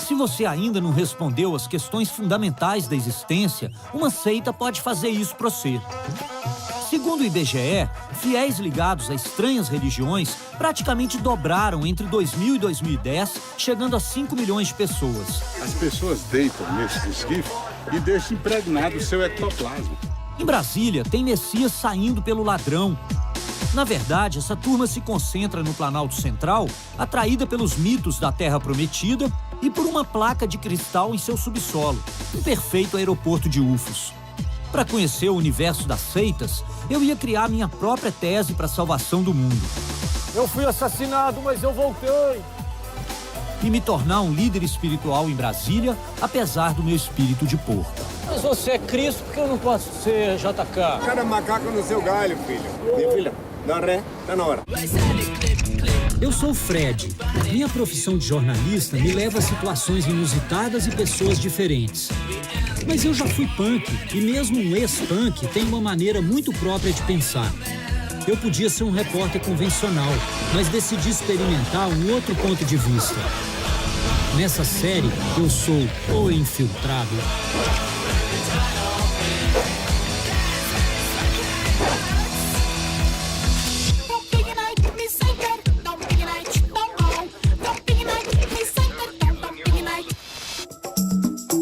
Se você ainda não respondeu às questões fundamentais da existência, uma seita pode fazer isso para você. Segundo o IBGE, fiéis ligados a estranhas religiões praticamente dobraram entre 2000 e 2010, chegando a 5 milhões de pessoas. As pessoas deitam nesse esquife e deixam impregnado o seu ectoplasma. Em Brasília, tem Messias saindo pelo ladrão. Na verdade, essa turma se concentra no Planalto Central, atraída pelos mitos da Terra Prometida e por uma placa de cristal em seu subsolo, um perfeito aeroporto de UFOs. Para conhecer o universo das seitas, eu ia criar minha própria tese para a salvação do mundo. Eu fui assassinado, mas eu voltei. E me tornar um líder espiritual em Brasília, apesar do meu espírito de porco. Mas você é Cristo, por que eu não posso ser JK? Cada macaco no seu galho, filho. Minha filha, dá ré, tá na hora. Eu sou o Fred. Minha profissão de jornalista me leva a situações inusitadas e pessoas diferentes. Mas eu já fui punk, e mesmo um ex-punk tem uma maneira muito própria de pensar. Eu podia ser um repórter convencional, mas decidi experimentar um outro ponto de vista. Nessa série, eu sou o infiltrado.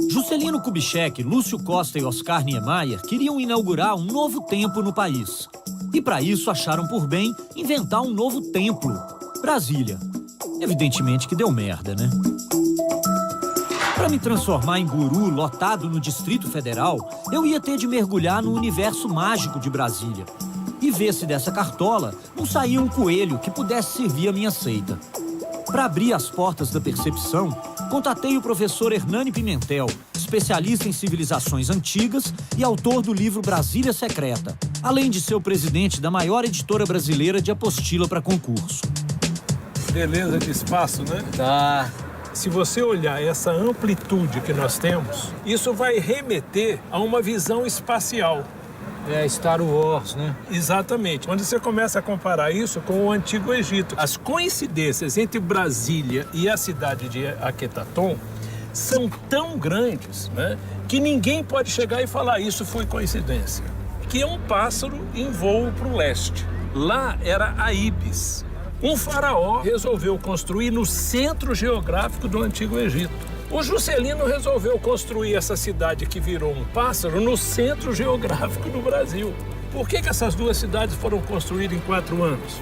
Juscelino Kubitschek, Lúcio Costa e Oscar Niemeyer queriam inaugurar um novo tempo no país. E para isso acharam por bem inventar um novo templo, Brasília. Evidentemente que deu merda, né? Para me transformar em guru lotado no Distrito Federal, eu ia ter de mergulhar no universo mágico de Brasília e ver se dessa cartola não saía um coelho que pudesse servir a minha seita. Para abrir as portas da percepção, contatei o professor Hernani Pimentel, especialista em civilizações antigas e autor do livro Brasília Secreta, além de ser o presidente da maior editora brasileira de apostila para concurso. Beleza de espaço, né? Tá. Se você olhar essa amplitude que nós temos, isso vai remeter a uma visão espacial. É Star Wars, né? Exatamente. Quando você começa a comparar isso com o Antigo Egito, as coincidências entre Brasília e a cidade de Aquetaton são tão grandes, né, que ninguém pode chegar e falar isso foi coincidência. Que é um pássaro em voo para o leste. Lá era a Ibis. Um faraó resolveu construir no centro geográfico do Antigo Egito. O Juscelino resolveu construir essa cidade que virou um pássaro no centro geográfico do Brasil. Por que essas duas cidades foram construídas em 4 anos?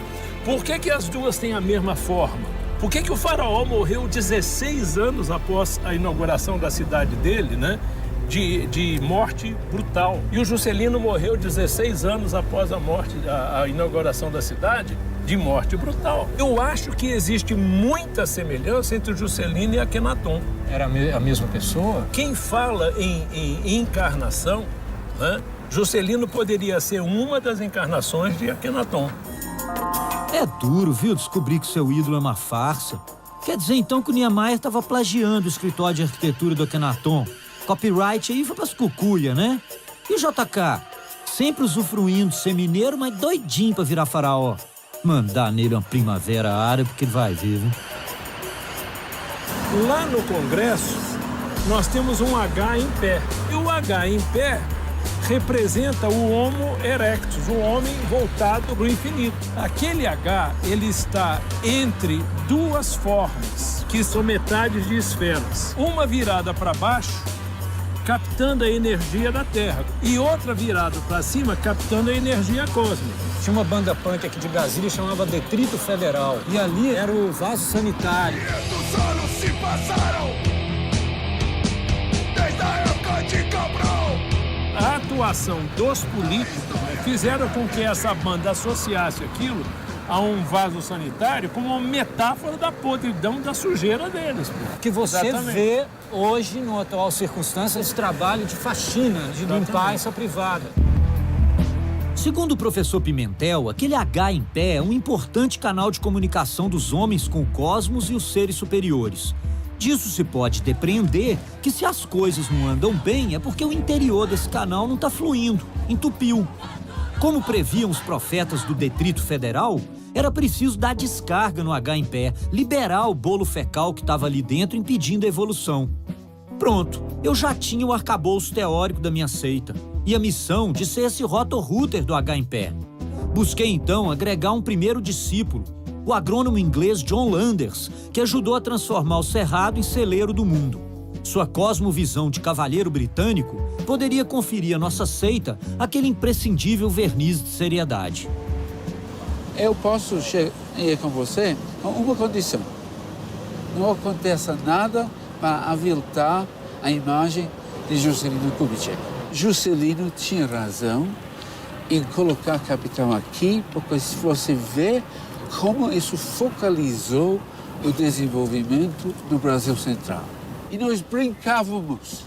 Por que as duas têm a mesma forma? Por que o faraó morreu 16 anos após a inauguração da cidade dele, né? De morte brutal. E o Juscelino morreu 16 anos após a inauguração da cidade de morte brutal. Eu acho que existe muita semelhança entre o Juscelino e Akhenaton. Era a mesma pessoa? Quem fala em encarnação, né? Juscelino poderia ser uma das encarnações de Akhenaton. É duro, viu, descobrir que seu ídolo é uma farsa. Quer dizer, então, que o Niemeyer estava plagiando o escritório de arquitetura do Akhenaton. Copyright aí foi pras cucuia, né? E o JK? Sempre usufruindo de ser mineiro, mas doidinho pra virar faraó. Mandar nele uma primavera árabe, porque ele vai ver, viu? Lá no Congresso, nós temos um H em pé. E o H em pé representa o Homo erectus, o homem voltado para o infinito. Aquele H, ele está entre duas formas, que são metades de esferas. Uma virada para baixo, captando a energia da Terra, e outra virada para cima, captando a energia cósmica. Tinha uma banda punk aqui de Brasília que chamava Detrito Federal. E ali era o vaso sanitário. 500 anos se passaram desde a época de Cabral. A atuação dos políticos, né, fizeram com que essa banda associasse aquilo a um vaso sanitário como uma metáfora da podridão, da sujeira deles. Que você vê hoje, no atual circunstância, esse trabalho de faxina, de limpar essa privada. Segundo o professor Pimentel, aquele H em pé é um importante canal de comunicação dos homens com o cosmos e os seres superiores. Disso se pode depreender que se as coisas não andam bem é porque o interior desse canal não está fluindo, entupiu. Como previam os profetas do Detrito Federal, Era preciso dar descarga no H em pé, liberar o bolo fecal que estava ali dentro, impedindo a evolução. Pronto, eu já tinha o arcabouço teórico da minha seita e a missão de ser esse rotor-rooter do H em pé. Busquei então agregar um primeiro discípulo, o agrônomo inglês John Landers, que ajudou a transformar o Cerrado em celeiro do mundo. Sua cosmovisão de cavalheiro britânico poderia conferir à nossa seita aquele imprescindível verniz de seriedade. Eu posso ir com você com uma condição. Não aconteça nada para aviltar a imagem de Juscelino Kubitschek. Juscelino tinha razão em colocar capitão aqui, porque se você vê como isso focalizou o desenvolvimento do Brasil Central. E nós brincávamos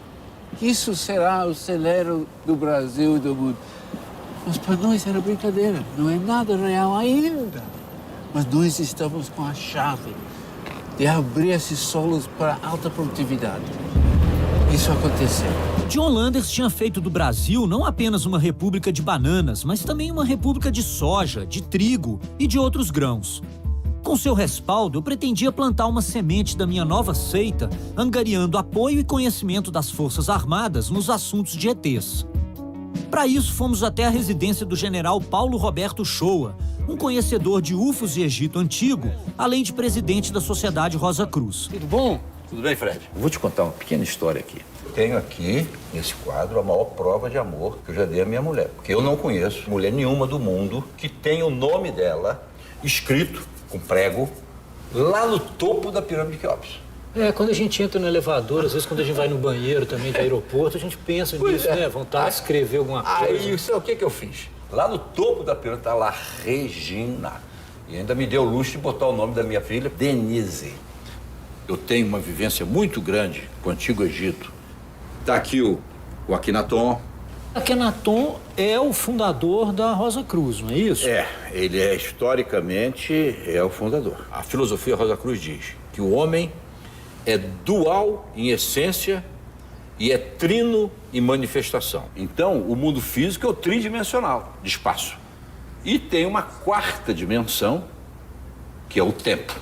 que isso será o celeiro do Brasil e do mundo. Mas para nós era brincadeira, não é nada real ainda. Mas nós estamos com a chave de abrir esses solos para alta produtividade. Isso aconteceu. John Landers tinha feito do Brasil não apenas uma república de bananas, mas também uma república de soja, de trigo e de outros grãos. Com seu respaldo, eu pretendia plantar uma semente da minha nova seita, angariando apoio e conhecimento das Forças Armadas nos assuntos de ETs. Para isso, fomos até a residência do general Paulo Roberto Shoa, um conhecedor de UFOs e Egito Antigo, além de presidente da Sociedade Rosa Cruz. Tudo bom? Tudo bem, Fred? Eu vou te contar uma pequena história aqui. Tenho aqui, nesse quadro, a maior prova de amor que eu já dei à minha mulher. Porque eu não conheço mulher nenhuma do mundo que tenha o nome dela escrito com prego lá no topo da pirâmide de Quéops. Quando a gente entra no elevador, às vezes quando a gente vai no banheiro também do aeroporto, a gente pensa nisso, né? Vontade de escrever alguma coisa. Aí, isso é o que eu fiz? Lá no topo da pirâmide tá lá Regina. E ainda me deu o luxo de botar o nome da minha filha, Denise. Eu tenho uma vivência muito grande com o Antigo Egito. Tá aqui o Akhenaton. Akhenaton é o fundador da Rosa Cruz, não é isso? Ele é, historicamente, o fundador. A filosofia Rosa Cruz diz que o homem é dual em essência e é trino em manifestação. Então, o mundo físico é o tridimensional, de espaço. E tem uma quarta dimensão, que é o tempo.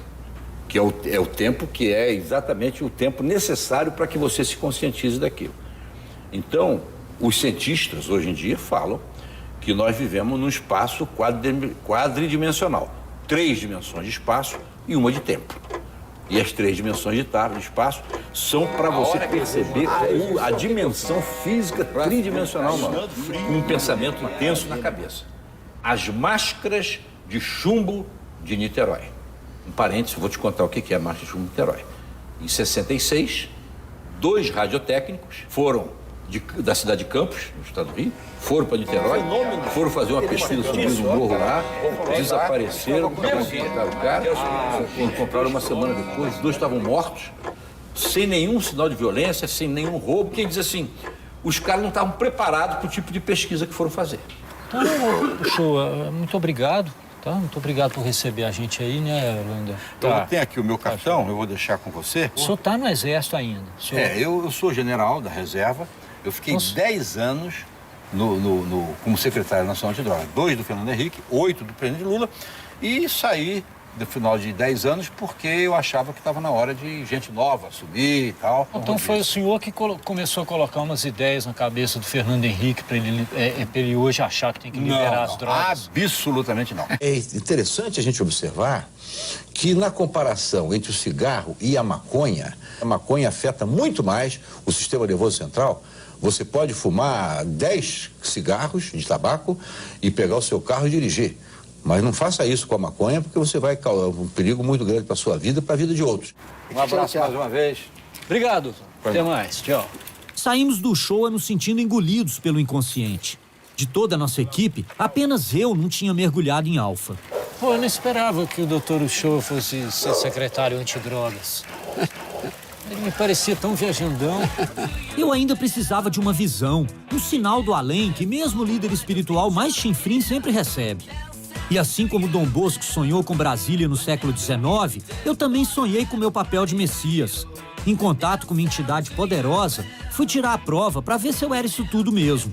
Que é o tempo que é exatamente o tempo necessário para que você se conscientize daquilo. Então, os cientistas, hoje em dia, falam que nós vivemos num espaço quadridimensional. 3 dimensões de espaço e uma de tempo. E as 3 dimensões de espaço são para você perceber a dimensão física tridimensional humana, com um pensamento intenso na cabeça. As máscaras de chumbo de Niterói. Um parênteses, vou te contar o que é a máscara de chumbo de Niterói. Em 66, 2 radiotécnicos foram da cidade de Campos, no estado do Rio, foram para Niterói, foram fazer uma pesquisa sobre o morro lá, desapareceram, encontraram o cara, compraram uma semana depois, 2 estavam mortos, sem nenhum sinal de violência, sem nenhum roubo. Quem diz assim, os caras não estavam preparados para o tipo de pesquisa que foram fazer. Então, Shoa, muito obrigado. Tá? Muito obrigado por receber a gente aí, né, Lander? Eu tenho aqui o meu cartão, eu vou deixar com você. O senhor está no Exército ainda? Eu sou general da reserva. Eu fiquei 10 anos como secretário nacional de drogas. 2 do Fernando Henrique, 8 do presidente Lula. E saí no final de 10 anos porque eu achava que estava na hora de gente nova assumir e tal. Então foi o senhor que começou a colocar umas ideias na cabeça do Fernando Henrique para ele hoje achar que tem que liberar as drogas? Absolutamente não. É interessante a gente observar que na comparação entre o cigarro e a maconha afeta muito mais o sistema nervoso central. Você pode fumar 10 cigarros de tabaco e pegar o seu carro e dirigir. Mas não faça isso com a maconha, porque você vai causar um perigo muito grande para a sua vida e para a vida de outros. Um abraço mais uma vez. Obrigado. Até mais. Tchau. Saímos do show nos sentindo engolidos pelo inconsciente. De toda a nossa equipe, apenas eu não tinha mergulhado em alfa. Eu não esperava que o Dr. Shoa fosse ser secretário antidrogas. Ele me parecia tão viajandão. Eu ainda precisava de uma visão, um sinal do além que mesmo o líder espiritual mais chinfrim sempre recebe. E assim como Dom Bosco sonhou com Brasília no século XIX, eu também sonhei com meu papel de Messias. Em contato com uma entidade poderosa, fui tirar a prova para ver se eu era isso tudo mesmo.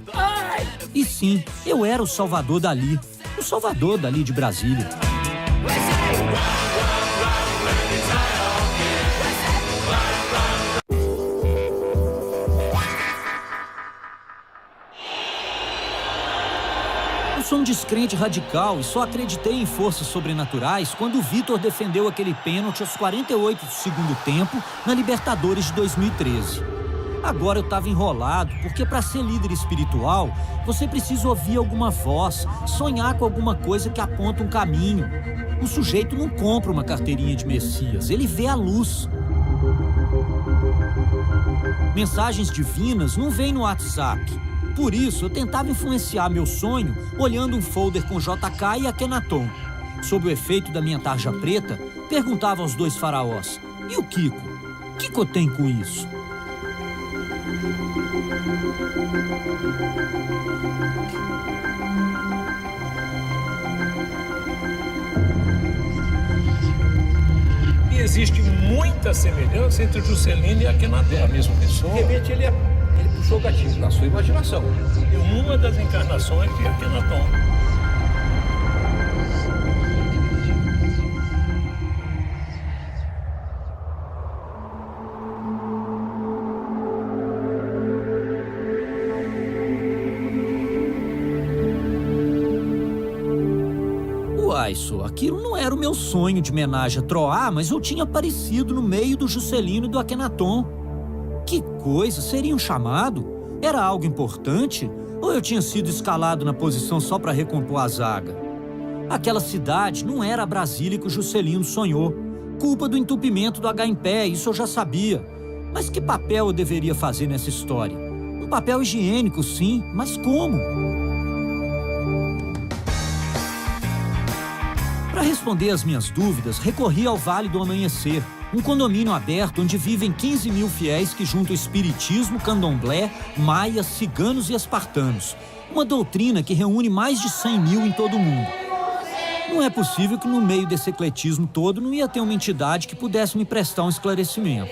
E sim, eu era o Salvador Dalí. O Salvador Dalí de Brasília. sou um descrente radical e só acreditei em forças sobrenaturais quando o Vitor defendeu aquele pênalti aos 48 do segundo tempo na Libertadores de 2013. Agora eu estava enrolado, porque para ser líder espiritual, você precisa ouvir alguma voz, sonhar com alguma coisa que aponta um caminho. O sujeito não compra uma carteirinha de Messias, ele vê a luz. Mensagens divinas não vêm no WhatsApp. Por isso, eu tentava influenciar meu sonho olhando um folder com JK e Akhenaton. Sob o efeito da minha tarja preta, perguntava aos dois faraós: e o Kiko? O que eu tenho com isso? E existe muita semelhança entre Juscelino e Akhenaton. É a mesma pessoa. De repente ele puxou o gatilho na sua imaginação. É uma das encarnações de Akhenaton. Uai, só, aquilo não era o meu sonho de homenagem a Troá, mas eu tinha aparecido no meio do Juscelino e do Akhenaton. Que coisa, seria um chamado? Era algo importante? Ou eu tinha sido escalado na posição só para recompor a zaga? Aquela cidade não era a Brasília que o Juscelino sonhou. Culpa do entupimento do H em pé, isso eu já sabia. Mas que papel eu deveria fazer nessa história? Um papel higiênico, sim, mas como? Para responder às minhas dúvidas, recorri ao Vale do Amanhecer, um condomínio aberto onde vivem 15 mil fiéis que juntam espiritismo, candomblé, maias, ciganos e espartanos. Uma doutrina que reúne mais de 100 mil em todo o mundo. Não é possível que no meio desse ecletismo todo não ia ter uma entidade que pudesse me prestar um esclarecimento.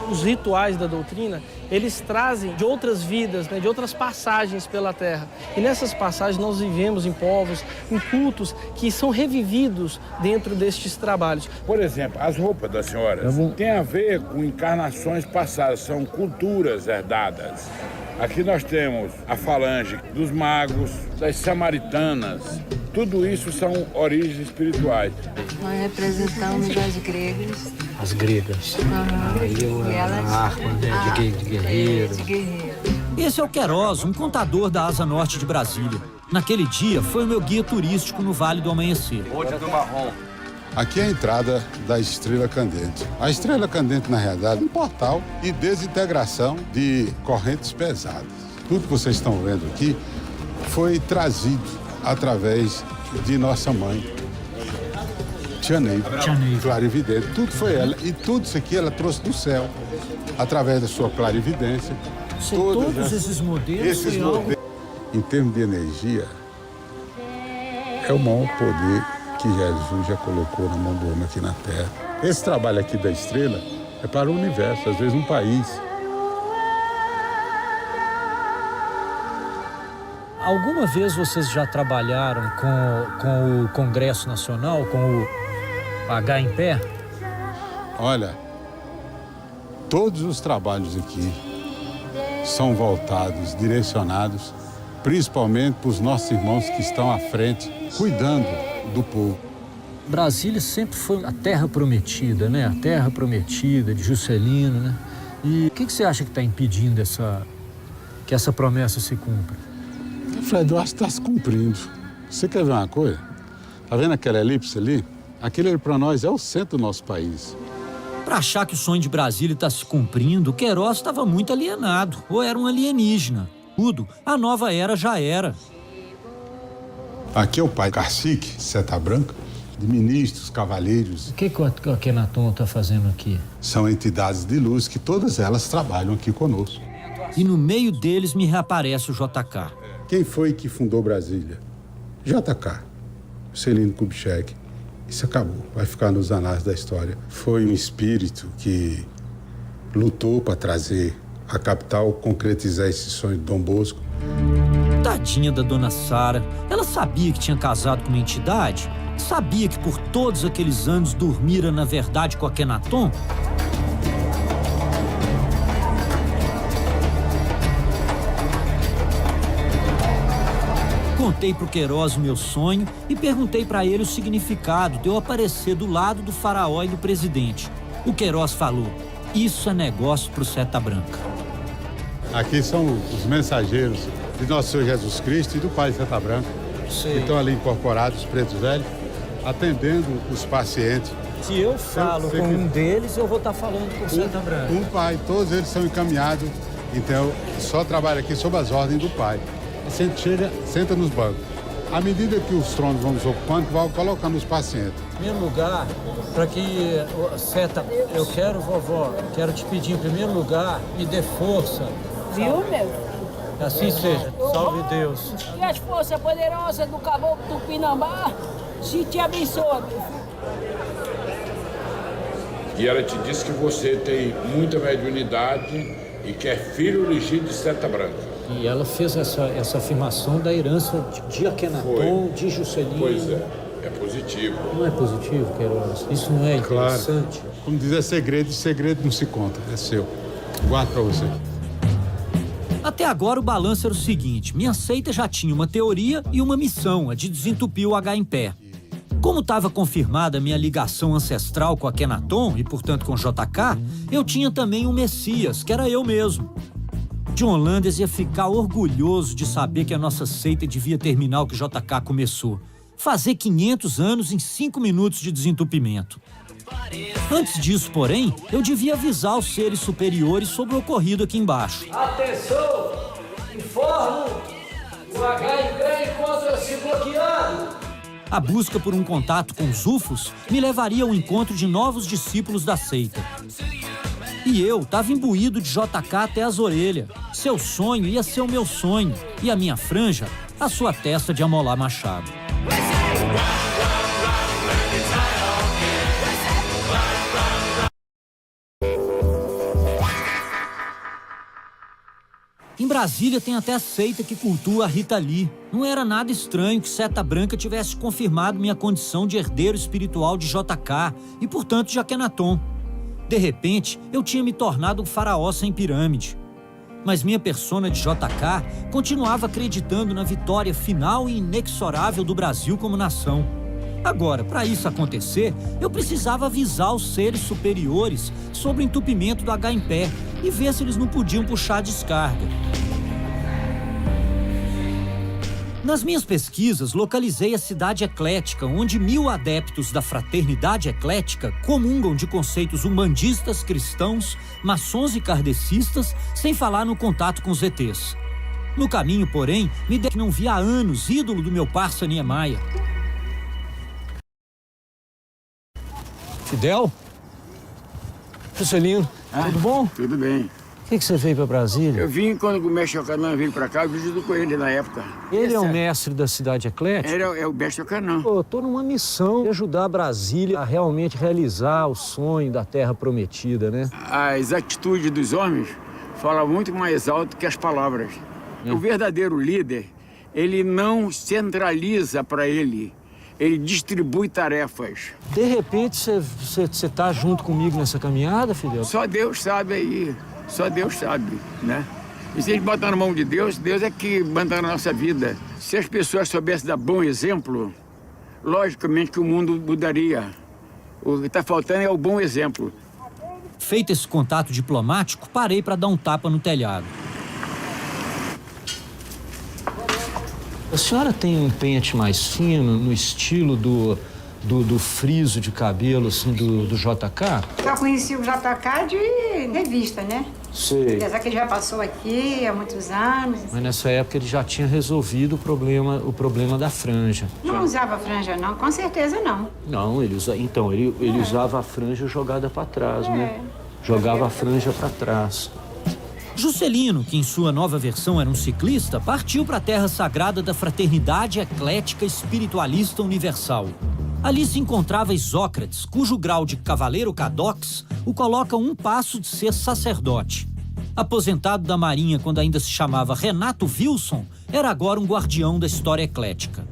Os rituais da doutrina, eles trazem de outras vidas, de outras passagens pela Terra. E nessas passagens nós vivemos em povos, em cultos que são revividos dentro destes trabalhos. Por exemplo, as roupas das senhoras têm a ver com encarnações passadas, são culturas herdadas. Aqui nós temos a falange dos magos, das samaritanas. Tudo isso são origens espirituais. Nós representamos as gregas. As gregas. E elas... A arma de guerreiro. Esse é o Queiroz, um contador da Asa Norte de Brasília. Naquele dia, foi o meu guia turístico no Vale do Amanhecer. Onde é do marrom. Aqui é a entrada da Estrela Candente. A Estrela Candente, na realidade, é um portal de desintegração de correntes pesadas. Tudo que vocês estão vendo aqui foi trazido através de nossa mãe, Tia Neiva, clarividente. Tudo foi ela. E tudo isso aqui ela trouxe do céu, através da sua clarividência. Todos esses modelos foi algo... Em termos de energia, é o maior poder que Jesus já colocou na mão do homem aqui na Terra. Esse trabalho aqui da estrela é para o universo, às vezes um país. Alguma vez vocês já trabalharam com o Congresso Nacional, com o H em pé? Olha, todos os trabalhos aqui são voltados, direcionados, principalmente para os nossos irmãos que estão à frente, cuidando do povo. Brasília sempre foi a terra prometida, né? A terra prometida de Juscelino, né? E o que você acha que está impedindo que essa promessa se cumpra? Fred, eu acho que está se cumprindo. Você quer ver uma coisa? Tá vendo aquela elipse ali? Aquele ali para nós é o centro do nosso país. Para achar que o sonho de Brasília está se cumprindo, o Queiroz estava muito alienado, ou era um alienígena. Tudo, a nova era já era. Aqui é o pai cacique, seta branca, de ministros, cavalheiros. O que o Akhenaton está fazendo aqui? São entidades de luz que todas elas trabalham aqui conosco. E no meio deles me reaparece o JK. Quem foi que fundou Brasília? JK, Juscelino Kubitschek. Isso acabou, vai ficar nos anais da história. Foi um espírito que lutou para trazer a capital, concretizar esse sonho de Dom Bosco. Tadinha da dona Sara. Ela sabia que tinha casado com uma entidade? Sabia que por todos aqueles anos dormira na verdade com Akhenaton? Contei pro Queiroz o meu sonho e perguntei para ele o significado de eu aparecer do lado do faraó e do presidente. O Queiroz falou: isso é negócio pro Seta Branca. Aqui são os mensageiros de nosso Senhor Jesus Cristo e do Pai Seta Branca, que estão ali incorporados, pretos velhos, atendendo os pacientes. Se eu falo com um deles, eu vou estar falando com o Seta Branca. Um pai, todos eles são encaminhados, então só trabalha aqui sob as ordens do pai. Você chega, senta nos bancos. À medida que os tronos vão ocupando, vai colocando os pacientes. Em primeiro lugar, para que, Seta, eu quero, vovó, quero te pedir, em primeiro lugar, me dê força. Viu, meu? Assim seja. Salve Deus. E as forças poderosas do caboclo Tupinambá se te abençoe, meu filho. E ela te disse que você tem muita mediunidade e que é filho legítimo de Seta Branca. E ela fez essa afirmação da herança de Akhenaton, de Juscelino. Pois é positivo. Não é positivo, Queiroz? Isso não é interessante? Claro. Como diz, é segredo, segredo não se conta, é seu. Guarda pra você. Até agora o balanço era o seguinte: minha seita já tinha uma teoria e uma missão, a de desentupir o H em pé. Como estava confirmada a minha ligação ancestral com Akhenaton e, portanto, com JK, eu tinha também um Messias, que era eu mesmo. John Landers ia ficar orgulhoso de saber que a nossa seita devia terminar o que JK começou. Fazer 500 anos em 5 minutos de desentupimento. Antes disso, porém, eu devia avisar os seres superiores sobre o ocorrido aqui embaixo. Atenção! Informo! O H encontra-se bloqueado! A busca por um contato com os UFOs me levaria ao encontro de novos discípulos da seita. E eu estava imbuído de JK até as orelhas. Seu sonho ia ser o meu sonho, e a minha franja, a sua testa de amolar machado. Em Brasília tem até a seita que cultua a Rita Lee. Não era nada estranho que Seta Branca tivesse confirmado minha condição de herdeiro espiritual de JK e, portanto, de Akhenaton. De repente, eu tinha me tornado um faraó sem pirâmide. Mas minha persona de JK continuava acreditando na vitória final e inexorável do Brasil como nação. Agora, para isso acontecer, eu precisava avisar os seres superiores sobre o entupimento do H em pé e ver se eles não podiam puxar a descarga. Nas minhas pesquisas, localizei a cidade eclética, onde 1000 adeptos da fraternidade eclética comungam de conceitos umbandistas, cristãos, maçons e kardecistas, sem falar no contato com os ETs. No caminho, porém, me dei que não via há anos ídolo do meu parça Niemeyer. Fidel? Juscelino, tudo bom? Tudo bem. Por que você veio para Brasília? Eu vim quando o mestre Ocanã veio para cá, eu vim com ele na época. Ele é o mestre da cidade eclética? Ele é o mestre Ocanã. Eu tô numa missão de ajudar a Brasília a realmente realizar o sonho da Terra Prometida, né? As atitudes dos homens falam muito mais alto que as palavras. O verdadeiro líder, ele não centraliza para ele. Ele distribui tarefas. De repente, você tá junto comigo nessa caminhada, Fidel? Só Deus sabe aí. Só Deus sabe, né? E se a gente botar na mão de Deus, Deus é que manda na nossa vida. Se as pessoas soubessem dar bom exemplo, logicamente que o mundo mudaria. O que está faltando é o bom exemplo. Feito esse contato diplomático, parei para dar um tapa no telhado. A senhora tem um pente mais fino, no estilo do friso de cabelo, assim, do JK? Eu conheci o JK de revista, né? Sei. Apesar que ele já passou aqui há muitos anos. Mas nessa época ele já tinha resolvido o problema da franja. Não usava franja, não. Com certeza, não. Não, ele usava a franja jogada para trás, né? Jogava a franja para trás. Juscelino, que em sua nova versão era um ciclista, partiu para a terra sagrada da Fraternidade Eclética Espiritualista Universal. Ali se encontrava Isócrates, cujo grau de cavaleiro cadox o coloca a um passo de ser sacerdote. Aposentado da Marinha quando ainda se chamava Renato Wilson, era agora um guardião da história eclética.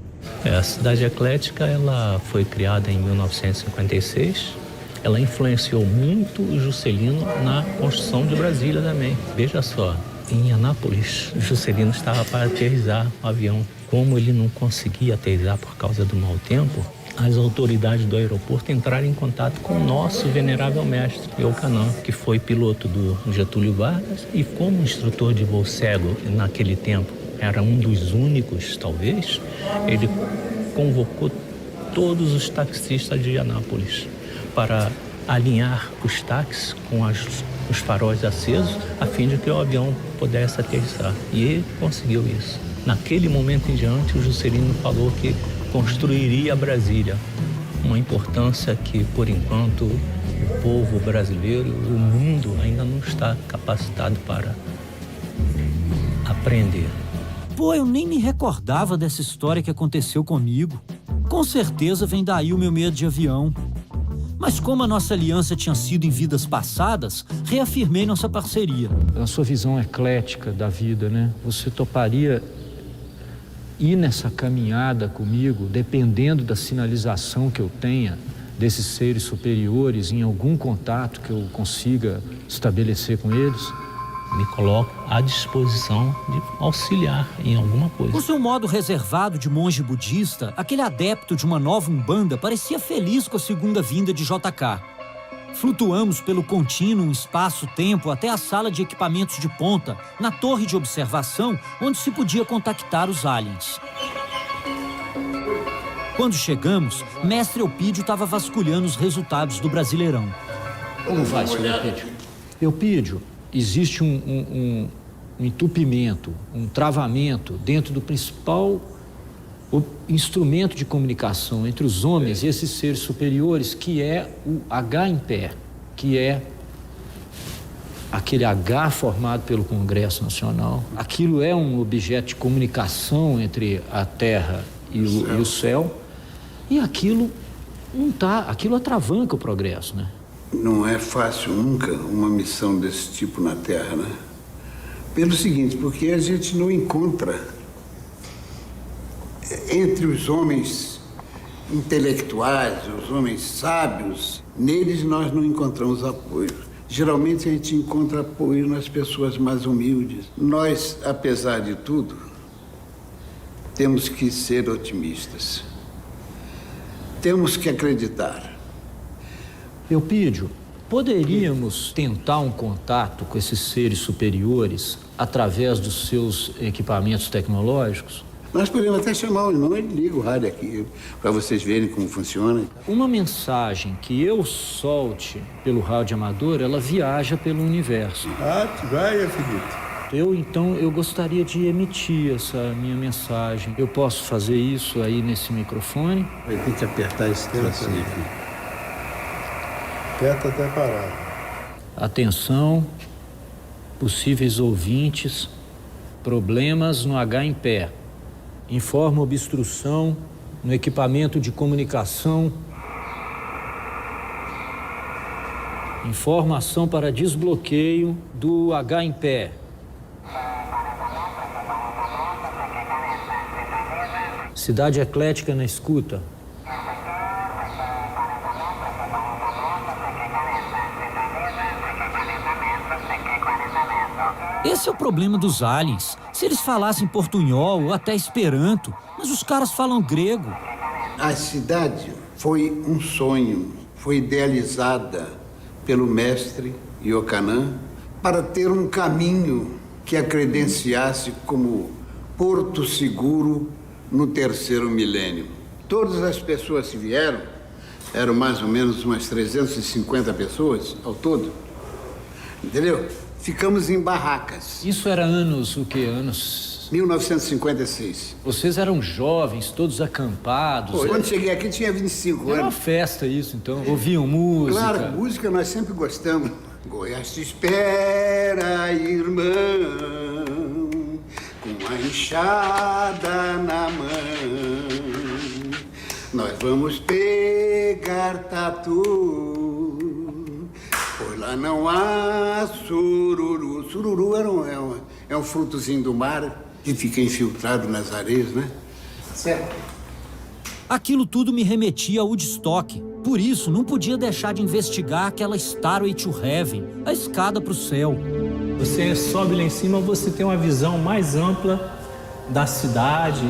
A cidade eclética ela foi criada em 1956. Ela influenciou muito o Juscelino na construção de Brasília também. Veja só, em Anápolis, o Juscelino estava para aterrissar o avião como ele não conseguia aterrissar por causa do mau tempo, as autoridades do aeroporto entraram em contato com o nosso venerável mestre, Iocanã, que foi piloto do Getúlio Vargas e como instrutor de voo cego naquele tempo era um dos únicos, talvez, ele convocou todos os taxistas de Anápolis para alinhar os táxis com os faróis acesos, a fim de que o avião pudesse aterrissar. E ele conseguiu isso. Naquele momento em diante, o Juscelino falou que construiria Brasília. Uma importância que, por enquanto, o povo brasileiro, o mundo ainda não está capacitado para aprender. Pô, eu nem me recordava dessa história que aconteceu comigo. Com certeza vem daí o meu medo de avião. Mas como a nossa aliança tinha sido em vidas passadas, reafirmei nossa parceria. A sua visão eclética da vida, né? Você toparia ir nessa caminhada comigo, dependendo da sinalização que eu tenha desses seres superiores, em algum contato que eu consiga estabelecer com eles? Me coloco à disposição de auxiliar em alguma coisa. Com seu modo reservado de monge budista, aquele adepto de uma nova umbanda parecia feliz com a segunda vinda de JK. Flutuamos pelo contínuo espaço-tempo até a sala de equipamentos de ponta, na torre de observação, onde se podia contactar os aliens. Quando chegamos, Mestre Eupídio estava vasculhando os resultados do Brasileirão. Como vai, senhor Eupídio? Eupídio, existe um entupimento, um travamento dentro do principal instrumento de comunicação entre os homens e esses seres superiores, que é o H em pé, que é aquele H formado pelo Congresso Nacional. Aquilo é um objeto de comunicação entre a Terra e o céu, e aquilo não tá, aquilo atravanca o progresso, né? Não é fácil nunca uma missão desse tipo na Terra, né? Pelo seguinte, porque a gente não encontra entre os homens intelectuais, os homens sábios, neles nós não encontramos apoio. Geralmente a gente encontra apoio nas pessoas mais humildes. Nós, apesar de tudo, temos que ser otimistas. Temos que acreditar. Eupídio, poderíamos tentar um contato com esses seres superiores através dos seus equipamentos tecnológicos? Nós podemos até chamar o irmão, ele liga o rádio aqui, para vocês verem como funciona. Uma mensagem que eu solte pelo rádio amador, ela viaja pelo universo. Ah, vai, Felipe. Eu gostaria de emitir essa minha mensagem. Eu posso fazer isso aí nesse microfone? Vai ter que apertar esse trocinho aqui. Aperta até parar. Atenção, possíveis ouvintes, problemas no H em pé. Informa obstrução no equipamento de comunicação. Informação para desbloqueio do H em pé. Cidade Eclética na escuta. Esse é o problema dos aliens. Se eles falassem portunhol ou até esperanto, mas os caras falam grego. A cidade foi um sonho, foi idealizada pelo mestre Iocanã para ter um caminho que a credenciasse como porto seguro no 3º milênio. Todas as pessoas que vieram, eram mais ou menos umas 350 pessoas ao todo, entendeu? Ficamos em barracas. Isso era anos, o quê? Anos... 1956. Vocês eram jovens, todos acampados. Pô, quando cheguei aqui tinha 25 anos. Era uma festa isso, então. Ouviam música. Claro, música nós sempre gostamos. Goiás te espera, irmão, com a enxada na mão. Nós vamos pegar tatu, pois lá não há sururu. Sururu é um frutozinho do mar que fica infiltrado nas areias, né? Certo. Aquilo tudo me remetia a Woodstock. Por isso, não podia deixar de investigar aquela Stairway to Heaven, a escada para o céu. Você sobe lá em cima, você tem uma visão mais ampla da cidade.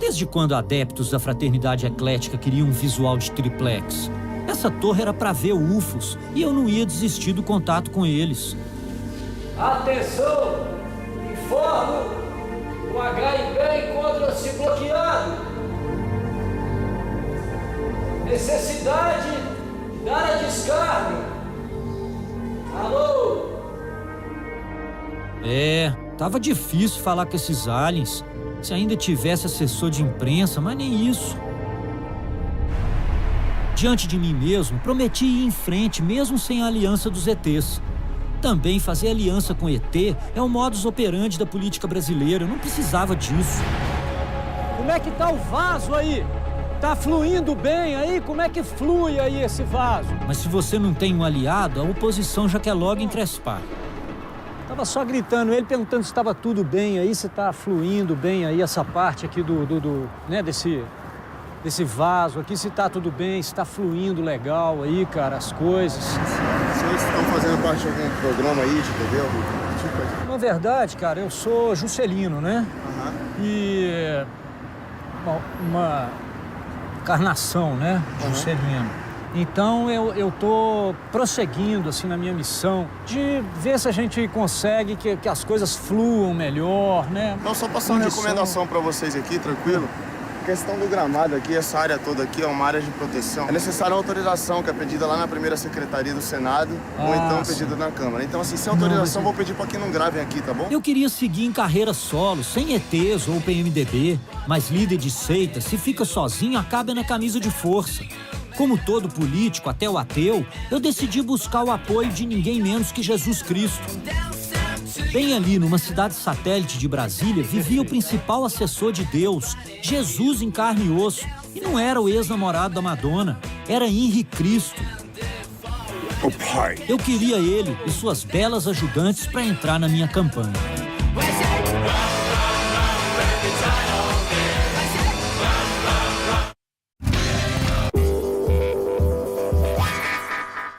Desde quando adeptos da fraternidade eclética queriam um visual de triplex? Essa torre era para ver UFOs e eu não ia desistir do contato com eles. Atenção! Informo! O HIB encontra-se bloqueado. Necessidade de dar a descarga. Alô? Tava difícil falar com esses aliens. Se ainda tivesse assessor de imprensa, mas nem isso. Diante de mim mesmo, prometi ir em frente, mesmo sem a aliança dos ETs. Também fazer aliança com ET é o modus operandi da política brasileira. Eu não precisava disso. Como é que tá o vaso aí? Tá fluindo bem aí? Como é que flui aí esse vaso? Mas se você não tem um aliado, a oposição já quer logo encrespar. Tava só gritando, ele perguntando se estava tudo bem aí, se tá fluindo bem aí essa parte aqui desse vaso aqui, se tá tudo bem, se tá fluindo legal aí, cara, as coisas. Vocês estão fazendo parte de algum programa aí de TV? Tipo? Na verdade, cara, eu sou Juscelino, né? E uma encarnação, né? Juscelino. Então eu tô prosseguindo assim na minha missão de ver se a gente consegue que as coisas fluam melhor, né? Não, só passar uma recomendação para vocês aqui, tranquilo. A questão do gramado aqui, essa área toda aqui é uma área de proteção. É necessária uma autorização que é pedida lá na primeira secretaria do Senado ou então pedida na Câmara. Então, assim, sem autorização, vou pedir para que não gravem aqui, tá bom? Eu queria seguir em carreira solo, sem ETs ou PMDB, mas líder de seita, se fica sozinho, acaba na camisa de força. Como todo político, até o ateu, eu decidi buscar o apoio de ninguém menos que Jesus Cristo. Bem ali, numa cidade satélite de Brasília, vivia o principal assessor de Deus, Jesus em carne e osso. E não era o ex-namorado da Madonna, era Henri Cristo. O pai. Eu queria ele e suas belas ajudantes para entrar na minha campanha.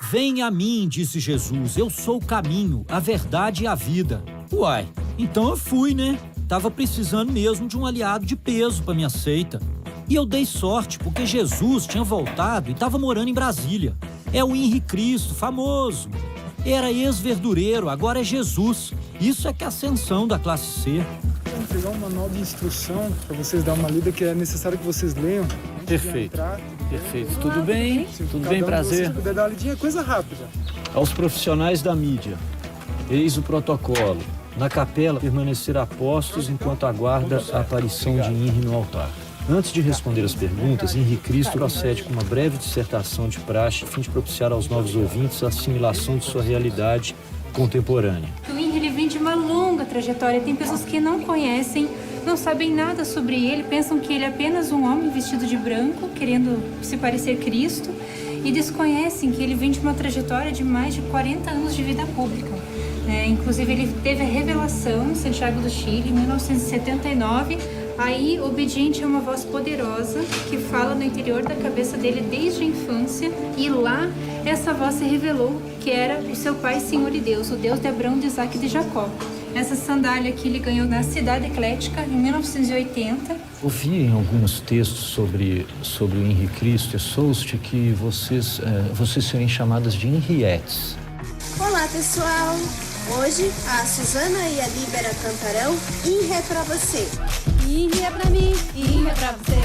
Venha a mim, disse Jesus, eu sou o caminho, a verdade e a vida. Uai, então eu fui, né? Tava precisando mesmo de um aliado de peso pra minha seita. E eu dei sorte, porque Jesus tinha voltado e tava morando em Brasília. É o Henri Cristo, famoso. Era ex-verdureiro, agora é Jesus. Isso é que é a ascensão da classe C. Vou pegar um manual de instrução para vocês darem uma lida, que é necessário que vocês leiam. Perfeito. Perfeito. Tudo bem? Tudo bem, prazer. Se puder dar uma lidinha, é coisa rápida. Aos profissionais da mídia, eis o protocolo. Na capela, permanecer a postos enquanto aguarda a aparição de Henri no altar. Antes de responder as perguntas, Henri Cristo procede com uma breve dissertação de praxe a fim de propiciar aos novos ouvintes a assimilação de sua realidade contemporânea. O Henri, ele vem de uma longa trajetória. Tem pessoas que não conhecem, não sabem nada sobre ele, pensam que ele é apenas um homem vestido de branco, querendo se parecer Cristo, e desconhecem que ele vem de uma trajetória de mais de 40 anos de vida pública. Inclusive, ele teve a revelação em Santiago do Chile, em 1979, aí obediente a uma voz poderosa que fala no interior da cabeça dele desde a infância, e lá essa voz se revelou que era o seu pai, Senhor e Deus, o Deus de Abraão, de Isaac e de Jacó. Essa sandália aqui ele ganhou na Cidade Eclética, em 1980. Ouvi em alguns textos sobre o Henri Cristo e Soust que vocês serem chamadas de Henriettes. Olá, pessoal! Hoje a Suzana e a Líbera cantarão Henri é pra você. Henri é pra mim, Henri é pra você.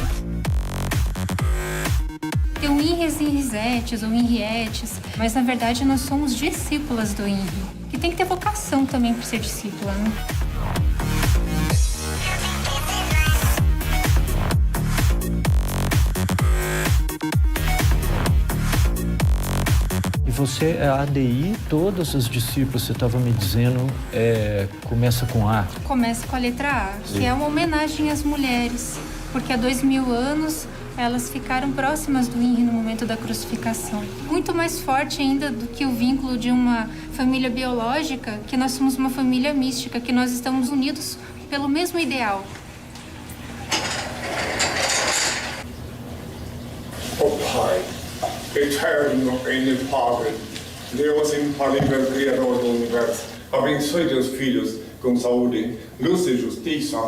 Tem o Henris e Henriettes ou Henriettes, mas na verdade nós somos discípulas do Henri. E tem que ter vocação também para ser discípula, né? E você é ADI, todas as discípulas, você estava me dizendo, começa com A. Começa com a letra A, que é uma homenagem às mulheres, porque há 2000 anos elas ficaram próximas do Henri no momento da crucificação. Muito mais forte ainda do que o vínculo de uma família biológica, que nós somos uma família mística, que nós estamos unidos pelo mesmo ideal. Oh Pai, eterno e inefável, Deus infalível, Criador do Universo, abençoe teus filhos com saúde, luz e justiça,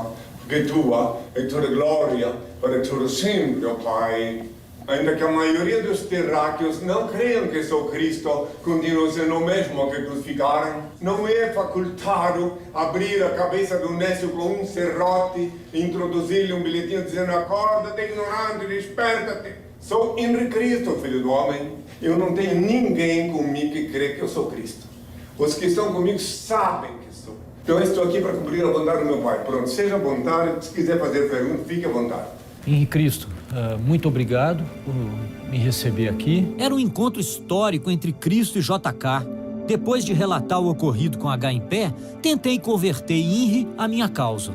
che tua è toda glória para todo sempre, ó Pai. Ainda que a maioria dos terráqueos não creiam que sou Cristo, continuam sendo o mesmo que crucificaram. Não é facultado abrir a cabeça do nécio com um serrote e introduzir-lhe um bilhetinho dizendo: acorda-te, ignorante, desperta-te. Sou Henrique Cristo, filho do homem. Eu não tenho ninguém comigo que crê que eu sou Cristo. Os que estão comigo sabem que sou. Então eu estou aqui para cumprir a vontade do meu Pai. Pronto, seja à vontade. Se quiser fazer pergunta, fique à vontade. Henrique Cristo, muito obrigado por me receber aqui. Era um encontro histórico entre Cristo e JK. Depois de relatar o ocorrido com H em pé, tentei converter Henri à minha causa.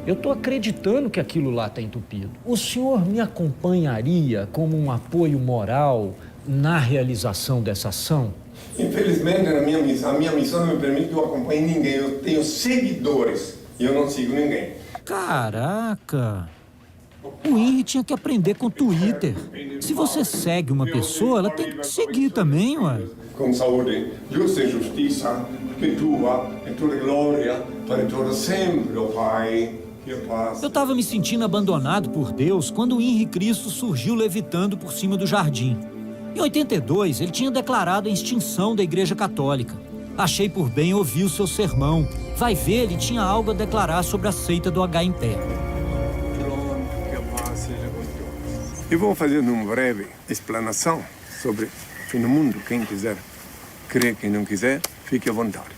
Eu estou acreditando que aquilo lá está entupido. O senhor me acompanharia como um apoio moral na realização dessa ação? Infelizmente, a minha missão não me permite que eu acompanhe ninguém. Eu tenho seguidores e eu não sigo ninguém. Caraca! O Henri tinha que aprender com o Twitter. Se você segue uma pessoa, ela tem que te seguir também, ué. Com saúde, justiça e justiça, que tua é toda glória para todo sempre, ó Pai. Eu estava me sentindo abandonado por Deus quando o Henri Cristo surgiu levitando por cima do jardim. Em 82, ele tinha declarado a extinção da Igreja Católica. Achei por bem ouvir o seu sermão. Vai ver, ele tinha algo a declarar sobre a seita do H em pé. Eu vou fazer uma breve explanação sobre o fim do mundo. Quem quiser crer, quem não quiser, fique à vontade.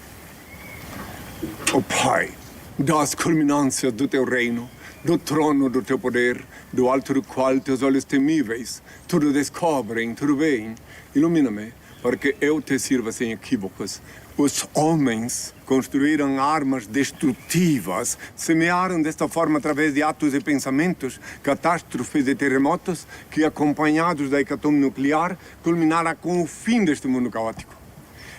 Ó Pai, das culminâncias do teu reino, do trono do teu poder, do alto do qual teus olhos temíveis tudo descobrem, tudo bem, ilumina-me, porque eu te sirva sem equívocos. Os homens construíram armas destrutivas, semearam desta forma através de atos e pensamentos, catástrofes e terremotos que, acompanhados da hecatombe nuclear, culminará com o fim deste mundo caótico.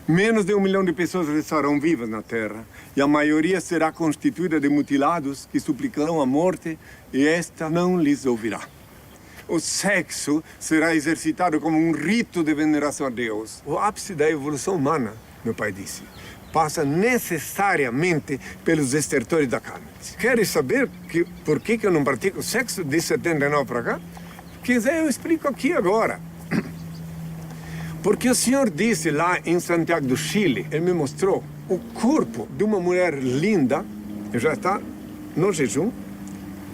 Menos de 1 milhão de pessoas restarão vivas na Terra, e a maioria será constituída de mutilados que suplicarão a morte, e esta não lhes ouvirá. O sexo será exercitado como um rito de veneração a Deus. O ápice da evolução humana, meu pai disse, passa necessariamente pelos estertores da carne. Queres saber por que eu não pratico sexo de 79 para cá? Quiser, eu explico aqui agora. Porque o Senhor disse lá em Santiago do Chile, Ele me mostrou o corpo de uma mulher linda, que já está no jejum,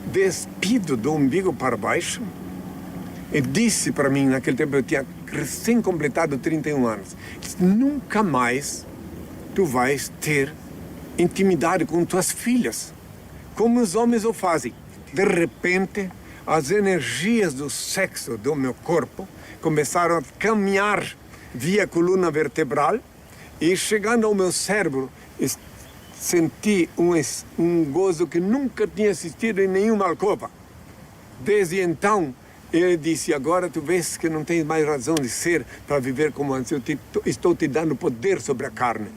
despido do umbigo para baixo, e disse para mim, naquele tempo eu tinha recém-completado 31 anos, nunca mais tu vais ter intimidade com tuas filhas, como os homens o fazem. De repente, as energias do sexo do meu corpo começaram a caminhar via coluna vertebral e, chegando ao meu cérebro, senti um gozo que nunca tinha existido em nenhuma alcova. Desde então, ele disse: agora tu vês que não tens mais razão de ser para viver como antes. Eu estou te dando poder sobre a carne.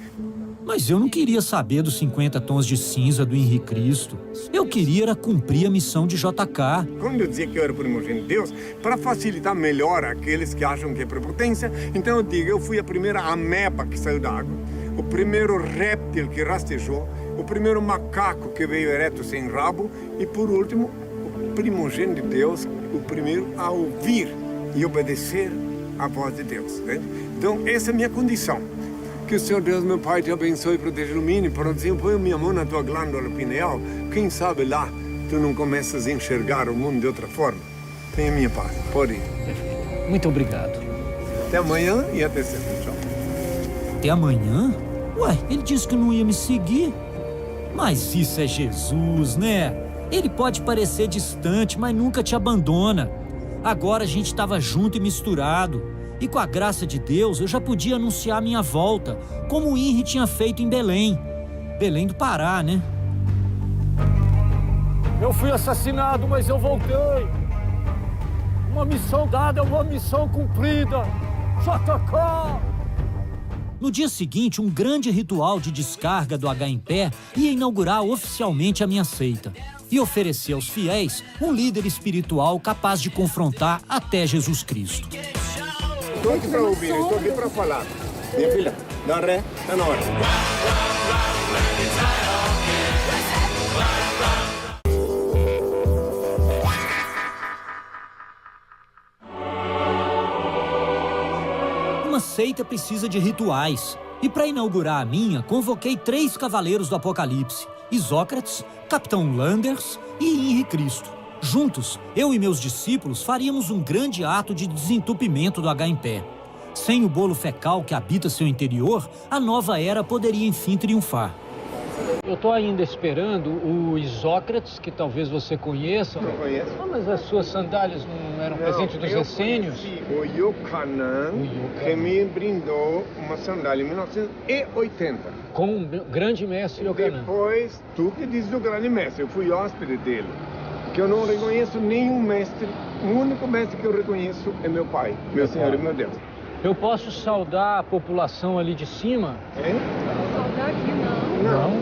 Mas eu não queria saber dos 50 tons de cinza do Henrique Cristo. Eu queria era cumprir a missão de JK. Quando eu dizia que eu era primogênito de Deus, para facilitar melhor aqueles que acham que é prepotência, então eu digo, eu fui a primeira ameba que saiu da água, o primeiro réptil que rastejou, o primeiro macaco que veio ereto sem rabo e, por último, o primogênito de Deus, o primeiro a ouvir e obedecer à voz de Deus. Né? Então, essa é a minha condição. Que o Senhor Deus, meu Pai, te abençoe e proteja, ilumine. Por exemplo, põe minha mão na tua glândula pineal. Quem sabe lá tu não começas a enxergar o mundo de outra forma. Tenha minha paz. Pode ir. Muito obrigado. Até amanhã e até sempre. Tchau. Até amanhã? Ué, ele disse que não ia me seguir. Mas isso é Jesus, né? Ele pode parecer distante, mas nunca te abandona. Agora a gente estava junto e misturado. E com a graça de Deus, eu já podia anunciar a minha volta, como o Henri tinha feito em Belém. Belém do Pará, né? Eu fui assassinado, mas eu voltei. Uma missão dada é uma missão cumprida. JK! No dia seguinte, um grande ritual de descarga do H em pé ia inaugurar oficialmente a minha seita e oferecer aos fiéis um líder espiritual capaz de confrontar até Jesus Cristo. Estou aqui para ouvir, estou aqui para falar. Minha filha, dá ré, está na hora. Uma seita precisa de rituais. E para inaugurar a minha, convoquei 3 cavaleiros do Apocalipse: Isócrates, Capitão Landers e Henri Cristo. Juntos, eu e meus discípulos faríamos um grande ato de desentupimento do H em pé. Sem o bolo fecal que habita seu interior, a nova era poderia enfim triunfar. Eu estou ainda esperando o Isócrates, que talvez você conheça. Não conheço. Ah, mas as suas sandálias não eram presente dos essênios? O Yohanan, que me brindou uma sandália em 1980. Com o grande mestre Yohanan. Depois, tu que diz do grande mestre, eu fui hóspede dele. Que eu não reconheço nenhum mestre. O único mestre que eu reconheço é meu pai, meu Senhor e meu Deus. Eu posso saudar a população ali de cima? É? Saudar aqui não.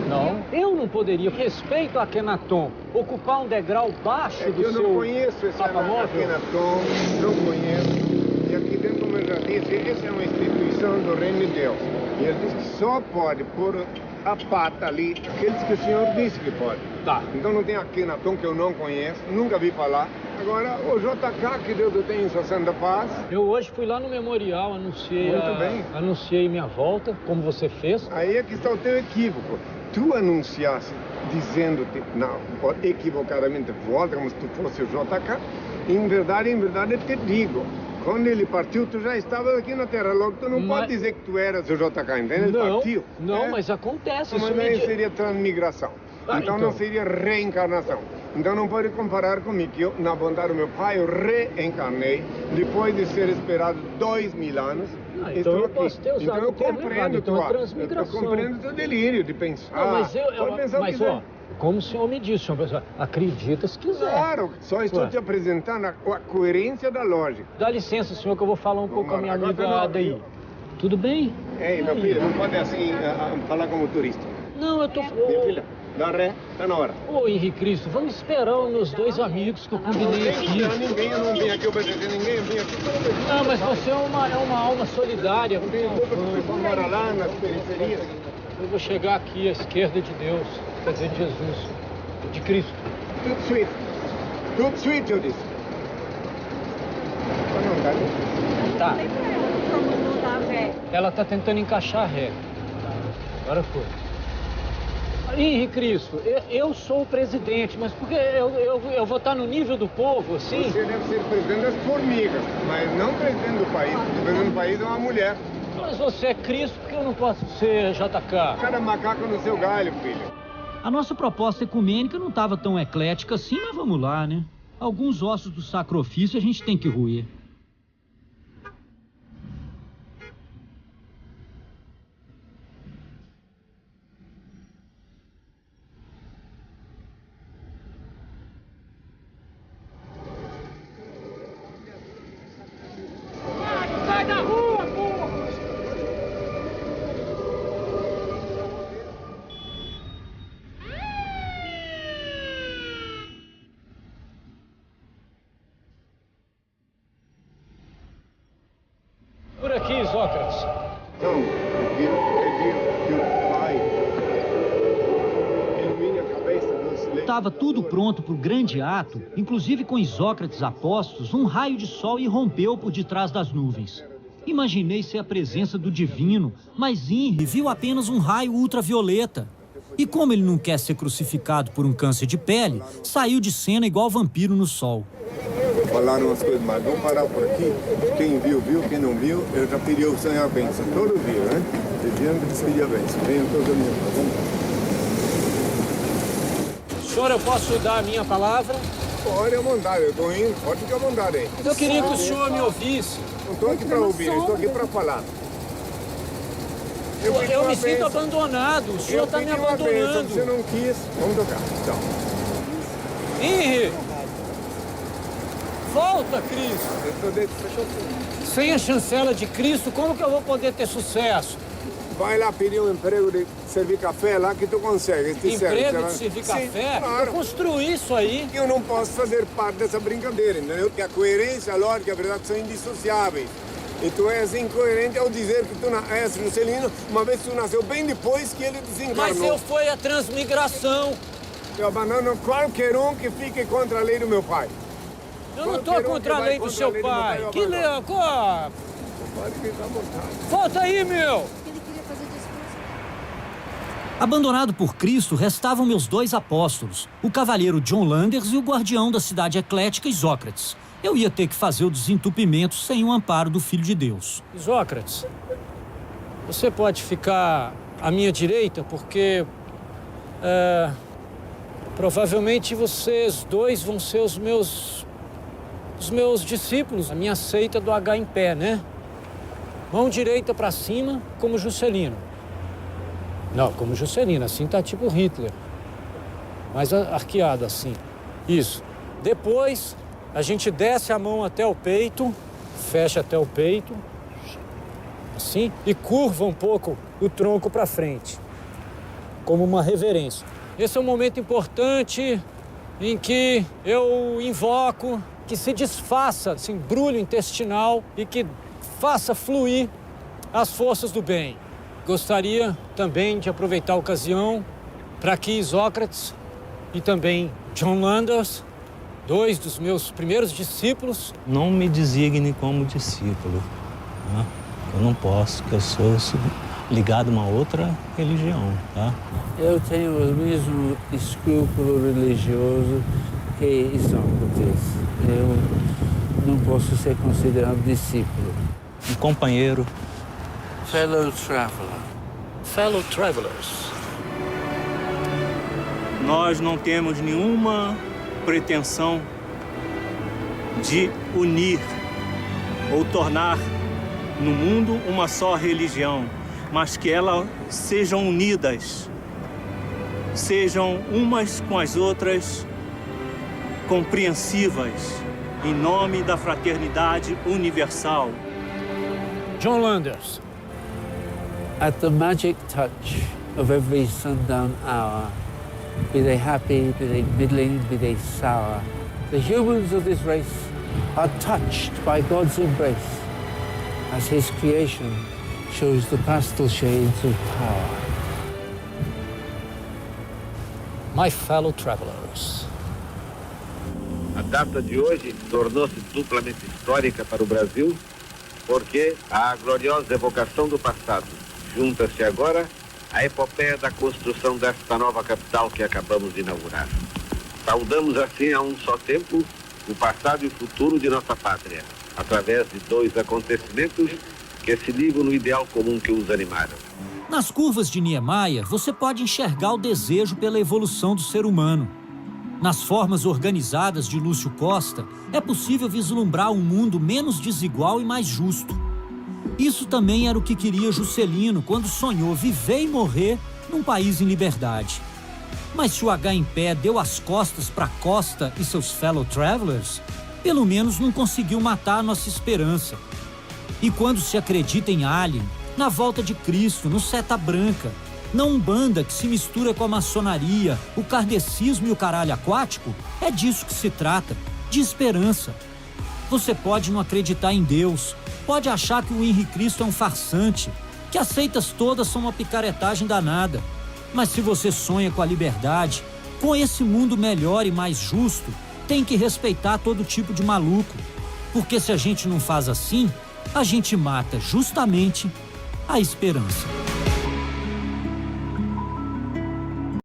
Não. Eu não poderia, respeito a Akhenaton, ocupar um degrau baixo do eu seu não conheço esse Akhenaton, não conheço. E aqui dentro, como eu já disse, essa é uma instituição do reino de Deus. E ele diz que só pode pôr a pata ali, aqueles que o Senhor disse que pode. Tá. Então não tem Akhenaton que eu não conheço, nunca vi falar. Agora, o JK, que Deus o tenha em sua santa paz. Eu hoje fui lá no memorial, anunciei minha volta, como você fez. Aí é que está o teu equívoco. Tu anunciaste dizendo-te, não, equivocadamente volta, como se tu fosse o JK. Em verdade, eu te digo, quando ele partiu, tu já estava aqui na Terra. Logo, tu não pode dizer que tu eras o JK, entende? Ele partiu. Não, mas acontece. Mas aí seria transmigração. Então não seria reencarnação. Então não pode comparar comigo, que eu, na bondade do meu pai, eu reencarnei, depois de ser esperado 2000 anos. Então eu posso ter usado eu compreendo eu compreendo o teu delírio de pensar. Não, mas ó, como o senhor me disse, senhor, acredita se quiser. Claro, só estou te apresentando a coerência da lógica. Dá licença, senhor, que eu vou falar um pouco com a minha amiga Adaí. Tudo bem? Ei, meu filho, não pode assim falar como turista. Não, eu tô... Minha filha, dá ré, tá na hora. Ô, Henri Cristo, vamos esperar os meus 2 amigos que eu combinei aqui. Eu não vim aqui obedecer ninguém, eu vim aqui para obedecer. Não, mas você é uma alma solidária. Não tem culpa que você mora lá nas periferias. Eu vou chegar aqui à esquerda de Deus, quer dizer, de Jesus, de Cristo. Tudo sweet, eu disse. Tá. Ela tá tentando encaixar a ré. Agora foi. Henri Cristo, eu sou o presidente, mas por que eu vou estar no nível do povo, assim? Você deve ser presidente das formigas, mas não presidente do país. O presidente do país é uma mulher. Mas você é Cristo, por que eu não posso ser JK? Cada macaco no seu galho, filho. A nossa proposta ecumênica não estava tão eclética assim, mas vamos lá, né? Alguns ossos do sacrifício a gente tem que roer. Sai da rua, porra! Por aqui, Isócrates. Então, pedir que o pai ilumine a cabeça dos leitores. Estava tudo pronto para o grande ato, inclusive com Isócrates a postos, um raio de sol irrompeu por detrás das nuvens. Imaginei ser a presença do divino, mas Henri viu apenas um raio ultravioleta. E como ele não quer ser crucificado por um câncer de pele, saiu de cena igual vampiro no sol. Falaram umas coisas, mas vamos parar por aqui. Quem viu, viu. Quem não viu, eu já pedi o Senhor a bênção. Todos viram, né? Pedindo que pedir a bênção. Venham todos a minha. Senhor, eu posso dar a minha palavra? Pode à vontade, eu estou indo. Pode ficar à vontade aí. Eu queria que o senhor me ouvisse. Não estou aqui para ouvir, eu estou aqui para falar. Eu me sinto abandonado, o senhor está me abandonando. Você não quis, vamos tocar. Tchau. Henri! Volta, Cristo! Sem a chancela de Cristo, como que eu vou poder ter sucesso? Vai lá pedir um emprego de servir café lá que tu consegue. Emprego de servir café? Claro. Eu construí isso aí. Eu não posso fazer parte dessa brincadeira, entendeu? Porque a coerência, a lógica e a verdade são indissociáveis. E tu és incoerente ao dizer que tu és Juscelino, uma vez tu nasceu bem depois que ele desencarnou. Mas eu fui a transmigração. Eu abandono qualquer um que fique contra a lei do meu pai. Eu não estou contra a lei do seu pai. Que lei? Pode ficar à vontade. Volta aí, meu! Abandonado por Cristo, restavam meus 2 apóstolos, o cavalheiro John Landers e o guardião da cidade eclética, Isócrates. Eu ia ter que fazer o desentupimento sem o amparo do Filho de Deus. Isócrates, você pode ficar à minha direita, porque provavelmente vocês 2 vão ser os meus discípulos, a minha seita do H em pé, né? Mão direita para cima, como Juscelino. Não, como Juscelino, assim tá tipo Hitler. Mais arqueado assim. Isso. Depois, a gente desce a mão até o peito, fecha até o peito, assim, e curva um pouco o tronco para frente, como uma reverência. Esse é um momento importante em que eu invoco que se desfaça esse embrulho intestinal e que faça fluir as forças do bem. Gostaria também de aproveitar a ocasião para que Isócrates e também John Landers, 2 dos meus primeiros discípulos... Não me designe como discípulo. Tá? Eu não posso, porque eu sou ligado a uma outra religião. Tá? Eu tenho o mesmo escrúpulo religioso que Isócrates. Eu não posso ser considerado discípulo. Um companheiro. Fellow traveler. Fellow travelers. Nós não temos nenhuma pretensão de unir ou tornar no mundo uma só religião, mas que elas sejam unidas, sejam umas com as outras compreensivas, em nome da fraternidade universal. John Landers. At the magic touch of every sundown hour, be they happy, be they middling, be they sour, the humans of this race are touched by God's embrace, as his creation shows the pastel shades of power. My fellow travelers. A data de hoje tornou-se duplamente histórica para o Brasil, porque a gloriosa evocação do passado junta-se agora à epopeia da construção desta nova capital que acabamos de inaugurar. Saudamos assim a um só tempo o passado e o futuro de nossa pátria, através de 2 acontecimentos que se ligam no ideal comum que os animaram. Nas curvas de Niemeyer, você pode enxergar o desejo pela evolução do ser humano. Nas formas organizadas de Lúcio Costa, é possível vislumbrar um mundo menos desigual e mais justo. Isso também era o que queria Juscelino quando sonhou viver e morrer num país em liberdade. Mas se o H em pé deu as costas para Costa e seus fellow travelers, pelo menos não conseguiu matar a nossa esperança. E quando se acredita em Alien, na volta de Cristo, no Seta Branca, na Umbanda que se mistura com a maçonaria, o kardecismo e o caralho aquático, é disso que se trata, de esperança. Você pode não acreditar em Deus, pode achar que o Henrique Cristo é um farsante, que as seitas todas são uma picaretagem danada. Mas se você sonha com a liberdade, com esse mundo melhor e mais justo, tem que respeitar todo tipo de maluco. Porque se a gente não faz assim, a gente mata justamente a esperança.